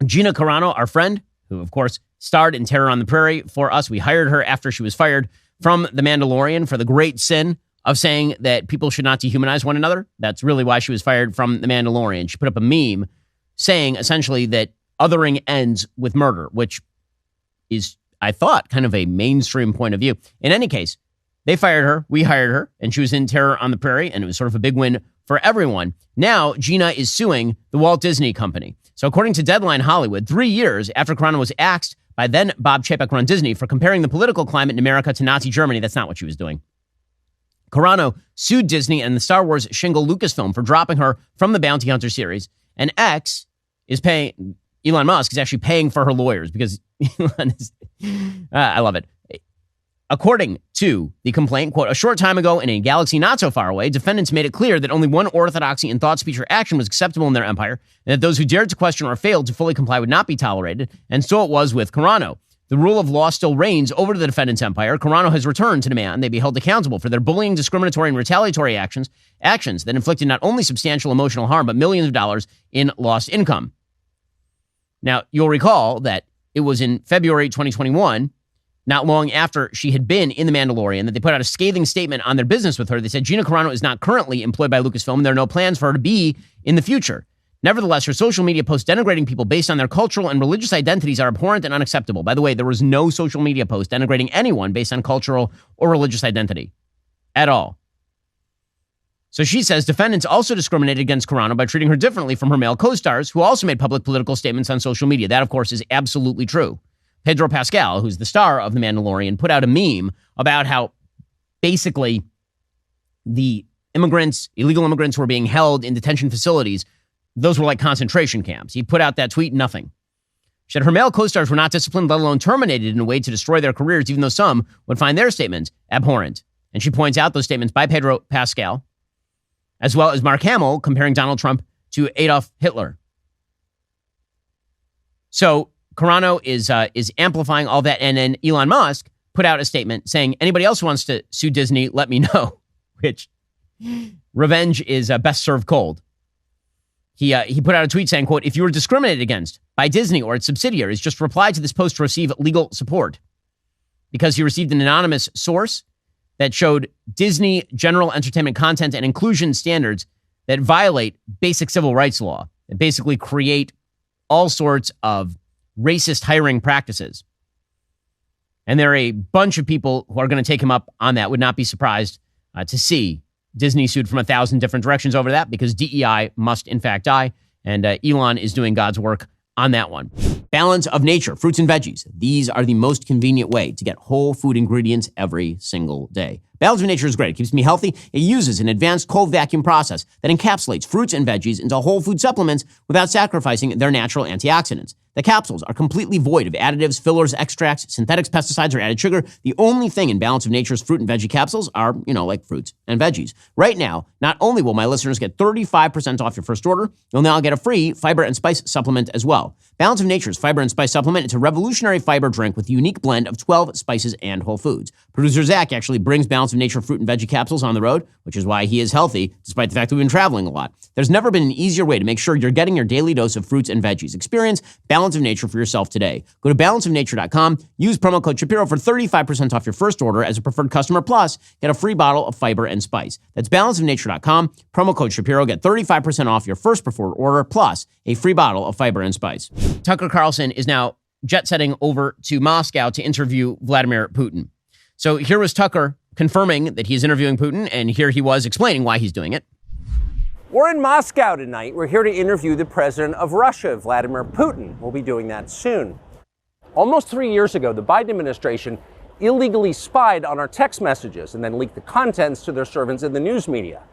Gina Carano, our friend, who, of course, starred in Terror on the Prairie for us. We hired her after she was fired from The Mandalorian for the great sin of saying that people should not dehumanize one another. That's really why she was fired from The Mandalorian. She put up a meme saying essentially that othering ends with murder, which is, I thought, kind of a mainstream point of view. In any case, they fired her, we hired her, and she was in Terror on the Prairie, and it was sort of a big win for everyone. Now, Gina is suing the Walt Disney Company. So according to Deadline Hollywood, 3 years after Carano was axed by then Bob Chapek-run Disney for comparing the political climate in America to Nazi Germany, that's not what she was doing. Carano sued Disney and the Star Wars shingle Lucasfilm for dropping her from the Bounty Hunter series, and Elon Musk is actually paying for her lawyers because Elon is, I love it. According to the complaint, quote, a short time ago in a galaxy not so far away, defendants made it clear that only one orthodoxy in thought, speech, or action was acceptable in their empire, and that those who dared to question or failed to fully comply would not be tolerated, and so it was with Carano. The rule of law still reigns over the defendant's empire. Carano has returned to demand they be held accountable for their bullying, discriminatory, and retaliatory actions that inflicted not only substantial emotional harm, but millions of dollars in lost income. Now, you'll recall that it was in February 2021, not long after she had been in The Mandalorian, that they put out a scathing statement on their business with her. They said Gina Carano is not currently employed by Lucasfilm, and there are no plans for her to be in the future. Nevertheless, her social media posts denigrating people based on their cultural and religious identities are abhorrent and unacceptable. By the way, there was no social media post denigrating anyone based on cultural or religious identity at all. So she says defendants also discriminated against Carano by treating her differently from her male co-stars, who also made public political statements on social media. That, of course, is absolutely true. Pedro Pascal, who's the star of The Mandalorian, put out a meme about how basically the illegal immigrants who were being held in detention facilities, those were like concentration camps. He put out that tweet, nothing. She said her male co-stars were not disciplined, let alone terminated in a way to destroy their careers, even though some would find their statements abhorrent. And she points out those statements by Pedro Pascal, as well as Mark Hamill comparing Donald Trump to Adolf Hitler. So Carano is amplifying all that, and then Elon Musk put out a statement saying, anybody else who wants to sue Disney, let me know, which revenge is best served cold. He put out a tweet saying, quote, if you were discriminated against by Disney or its subsidiaries, just reply to this post to receive legal support. Because he received an anonymous source that showed Disney general entertainment content and inclusion standards that violate basic civil rights law and basically create all sorts of racist hiring practices. And there are a bunch of people who are going to take him up on that. Would not be surprised to see Disney sued from 1,000 different directions over that, because DEI must in fact die. And Elon is doing God's work on that one. Balance of nature, fruits and veggies. These are the most convenient way to get whole food ingredients every single day. Balance of Nature is great. It keeps me healthy. It uses an advanced cold vacuum process that encapsulates fruits and veggies into whole food supplements without sacrificing their natural antioxidants. The capsules are completely void of additives, fillers, extracts, synthetics, pesticides, or added sugar. The only thing in Balance of Nature's fruit and veggie capsules are, like fruits and veggies. Right now, not only will my listeners get 35% off your first order, you'll now get a free fiber and spice supplement as well. Balance of Nature's Fiber and Spice Supplement, it's a revolutionary fiber drink with a unique blend of 12 spices and whole foods. Producer Zach actually brings Balance of Nature fruit and veggie capsules on the road, which is why he is healthy, despite the fact that we've been traveling a lot. There's never been an easier way to make sure you're getting your daily dose of fruits and veggies. Experience Balance of Nature for yourself today. Go to balanceofnature.com, use promo code Shapiro for 35% off your first order as a preferred customer, plus get a free bottle of fiber and spice. That's balanceofnature.com, promo code Shapiro, get 35% off your first preferred order, plus a free bottle of fiber and spice. Tucker Carlson is now jet-setting over to Moscow to interview Vladimir Putin. So here was Tucker confirming that he's interviewing Putin, and here he was explaining why he's doing it. We're in Moscow tonight. We're here to interview the president of Russia, Vladimir Putin. We'll be doing that soon. Almost 3 years ago, the Biden administration illegally spied on our text messages and then leaked the contents to their servants in the news media.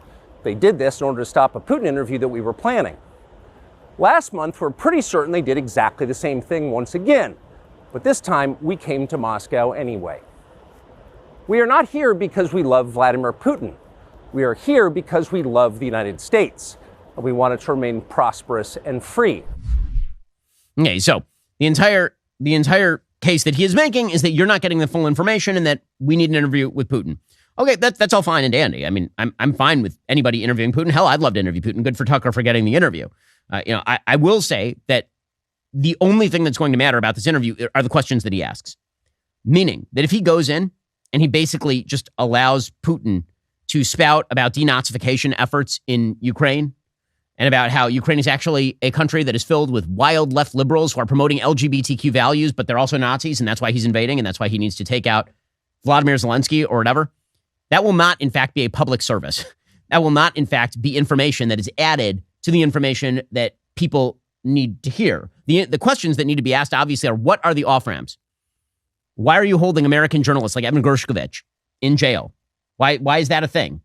They did this in order to stop a Putin interview that we were planning. Last month, we're pretty certain they did exactly the same thing once again. But this time, we came to Moscow anyway. We are not here because we love Vladimir Putin. We are here because we love the United States, and we want it to remain prosperous and free. Okay, so the entire case that he is making is that you're not getting the full information and that we need an interview with Putin. Okay, that's all fine and dandy. I mean, I'm fine with anybody interviewing Putin. Hell, I'd love to interview Putin. Good for Tucker for getting the interview. I will say that the only thing that's going to matter about this interview are the questions that he asks. Meaning that if he goes in and he basically just allows Putin to spout about denazification efforts in Ukraine and about how Ukraine is actually a country that is filled with wild left liberals who are promoting LGBTQ values, but they're also Nazis, and that's why he's invading, and that's why he needs to take out Vladimir Zelensky or whatever, that will not, in fact, be a public service. That will not, in fact, be information that is added to the information that people need to hear. The questions that need to be asked, obviously, are what are the off-ramps? Why are you holding American journalists like Evan Gershkovich in jail? Why is that a thing?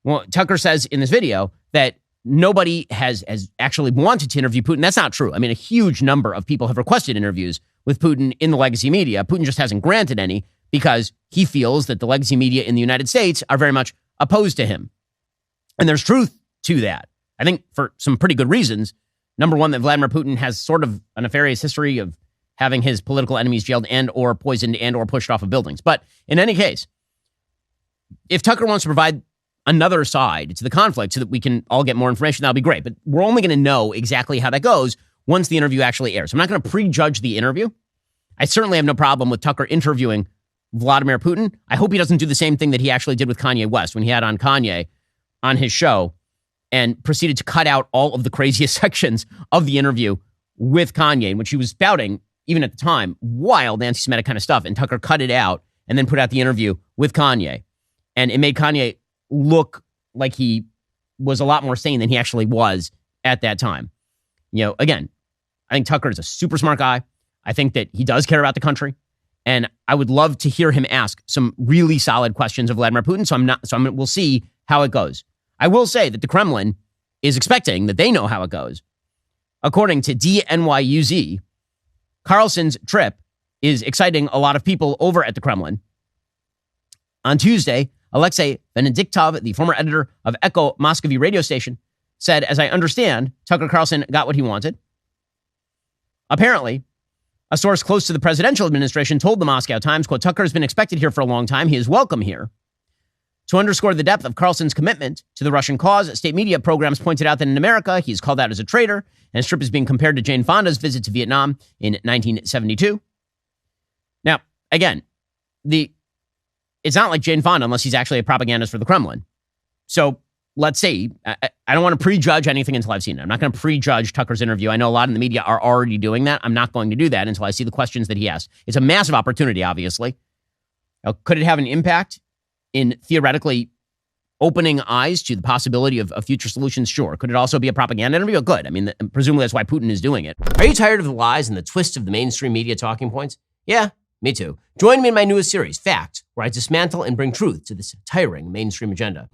Well, Tucker says in this video that nobody has actually wanted to interview Putin. That's not true. I mean, a huge number of people have requested interviews with Putin in the legacy media. Putin just hasn't granted any because he feels that the legacy media in the United States are very much opposed to him. And there's truth to that. I think for some pretty good reasons. Number one, that Vladimir Putin has sort of a nefarious history of having his political enemies jailed and or poisoned and or pushed off of buildings. But in any case, if Tucker wants to provide another side to the conflict so that we can all get more information, that'll be great. But we're only going to know exactly how that goes once the interview actually airs. I'm not going to prejudge the interview. I certainly have no problem with Tucker interviewing Vladimir Putin. I hope he doesn't do the same thing that he actually did with Kanye West when he had on Kanye on his show and proceeded to cut out all of the craziest sections of the interview with Kanye, in which he was spouting, even at the time, wild anti-Semitic kind of stuff. And Tucker cut it out and then put out the interview with Kanye. And it made Kanye look like he was a lot more sane than he actually was at that time. You know, again, I think Tucker is a super smart guy. I think that he does care about the country. And I would love to hear him ask some really solid questions of Vladimir Putin. We'll see how it goes. I will say that the Kremlin is expecting that they know how it goes. According to DNYUZ, Carlson's trip is exciting a lot of people over at the Kremlin. On Tuesday, Alexei Venediktov, the former editor of Echo Moscovy radio station, said, as I understand, Tucker Carlson got what he wanted. Apparently, a source close to the presidential administration told the Moscow Times, quote, Tucker has been expected here for a long time. He is welcome here. To underscore the depth of Carlson's commitment to the Russian cause, state media programs pointed out that in America, he's called out as a traitor, and his trip is being compared to Jane Fonda's visit to Vietnam in 1972. Now, again, it's not like Jane Fonda unless he's actually a propagandist for the Kremlin. So let's see. I don't want to prejudge anything until I've seen it. I'm not going to prejudge Tucker's interview. I know a lot in the media are already doing that. I'm not going to do that until I see the questions that he asked. It's a massive opportunity, obviously. Now, could it have an impact in theoretically opening eyes to the possibility of future solutions? Sure. Could it also be a propaganda interview? Good. I mean, presumably that's why Putin is doing it. Are you tired of the lies and the twists of the mainstream media talking points? Yeah, me too. Join me in my newest series, Fact, where I dismantle and bring truth to this tiring mainstream agenda.